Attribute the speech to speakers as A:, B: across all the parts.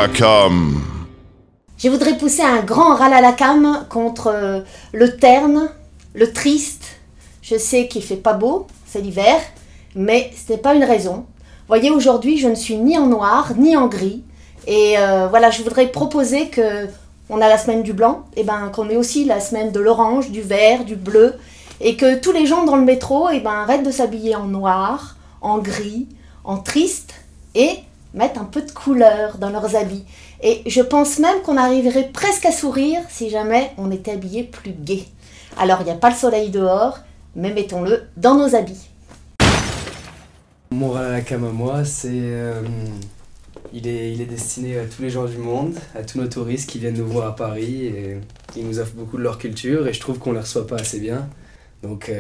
A: la cam.
B: Je voudrais pousser un grand ras à la cam contre le terne, le triste. Je sais qu'il fait pas beau, c'est l'hiver, mais ce n'est pas une raison. Vous voyez, aujourd'hui, je ne suis ni en noir, ni en gris. Et voilà, je voudrais proposer que on a la semaine du blanc, et ben qu'on ait aussi la semaine de l'orange, du vert, du bleu, et que tous les gens dans le métro, et ben arrêtent de s'habiller en noir, en gris, en triste, et mettent un peu de couleur dans leurs habits. Et je pense même qu'on arriverait presque à sourire si jamais on était habillé plus gai. Alors il n'y a pas le soleil dehors, mais mettons-le dans nos habits.
C: Mon ras à la cam à moi, c'est... il est destiné à tous les gens du monde, à tous nos touristes qui viennent nous voir à Paris, et ils nous offrent beaucoup de leur culture, et je trouve qu'on ne les reçoit pas assez bien. Donc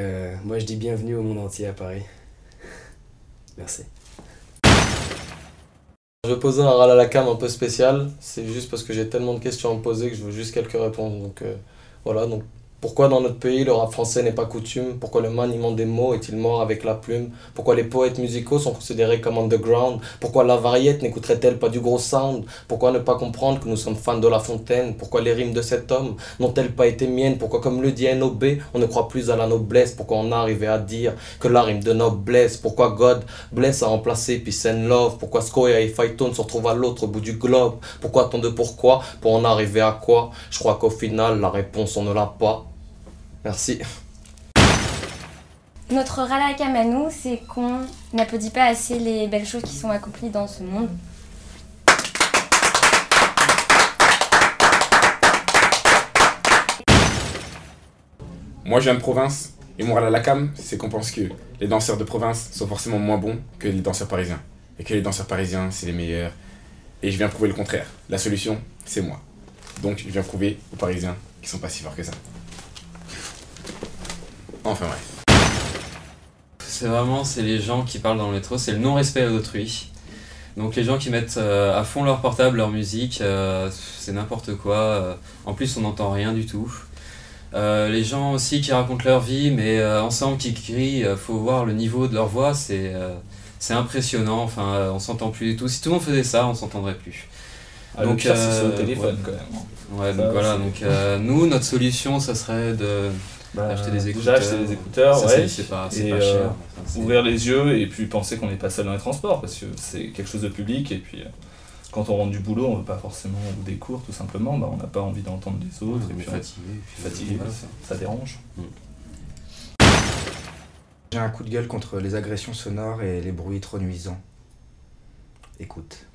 C: moi je dis bienvenue au monde entier à Paris. Merci.
D: Je vais poser un ras à la cam un peu spécial, c'est juste parce que j'ai tellement de questions à me poser que je veux juste quelques réponses. Donc voilà, donc pourquoi dans notre pays le rap français n'est pas coutume? Pourquoi le maniement des mots est-il mort avec la plume? Pourquoi les poètes musicaux sont considérés comme underground? Pourquoi la variette n'écouterait-elle pas du gros sound? Pourquoi ne pas comprendre que nous sommes fans de La Fontaine? Pourquoi les rimes de cet homme n'ont-elles pas été miennes? Pourquoi, comme le dit NOB, on ne croit plus à la noblesse? Pourquoi on a arrivé à dire que la rime de noblesse? Pourquoi God bless a remplacé Peace and Love? Pourquoi Skoya et Phaeton se retrouvent à l'autre bout du globe? Pourquoi tant de pourquoi? Pour en arriver à quoi? Je crois qu'au final, la réponse on ne l'a pas. Merci.
E: Notre ras à la cam à nous, c'est qu'on n'applaudit pas assez les belles choses qui sont accomplies dans ce monde.
F: Moi je viens de province, et mon ras à la cam, c'est qu'on pense que les danseurs de province sont forcément moins bons que les danseurs parisiens. Et que les danseurs parisiens, c'est les meilleurs. Et je viens prouver le contraire. La solution, c'est moi. Donc je viens prouver aux Parisiens qu'ils sont pas si forts que ça. Enfin bref.
G: C'est les gens qui parlent dans le métro, c'est le non-respect d'autrui. Donc les gens qui mettent à fond leur portable, leur musique, c'est n'importe quoi. En plus on n'entend rien du tout. Les gens aussi qui racontent leur vie, mais ensemble qui crient, faut voir le niveau de leur voix, c'est impressionnant, enfin on s'entend plus du tout. Si tout le monde faisait ça, on s'entendrait plus.
H: Ah, donc c'est au téléphone quand même.
G: Ouais, donc voilà, donc nous notre solution ça serait de... acheter des écouteurs.
H: Déjà acheter des écouteurs,
G: ça,
H: ouais.
G: C'est pas cher. Enfin,
H: ouvrir les yeux et puis penser qu'on n'est pas seul dans les transports parce que c'est quelque chose de public et puis quand on rentre du boulot, on veut pas forcément, ou des cours tout simplement, on n'a pas envie d'entendre les autres et puis fatigué, voilà, ça dérange.
I: J'ai un coup de gueule contre les agressions sonores et les bruits trop nuisants. Écoute.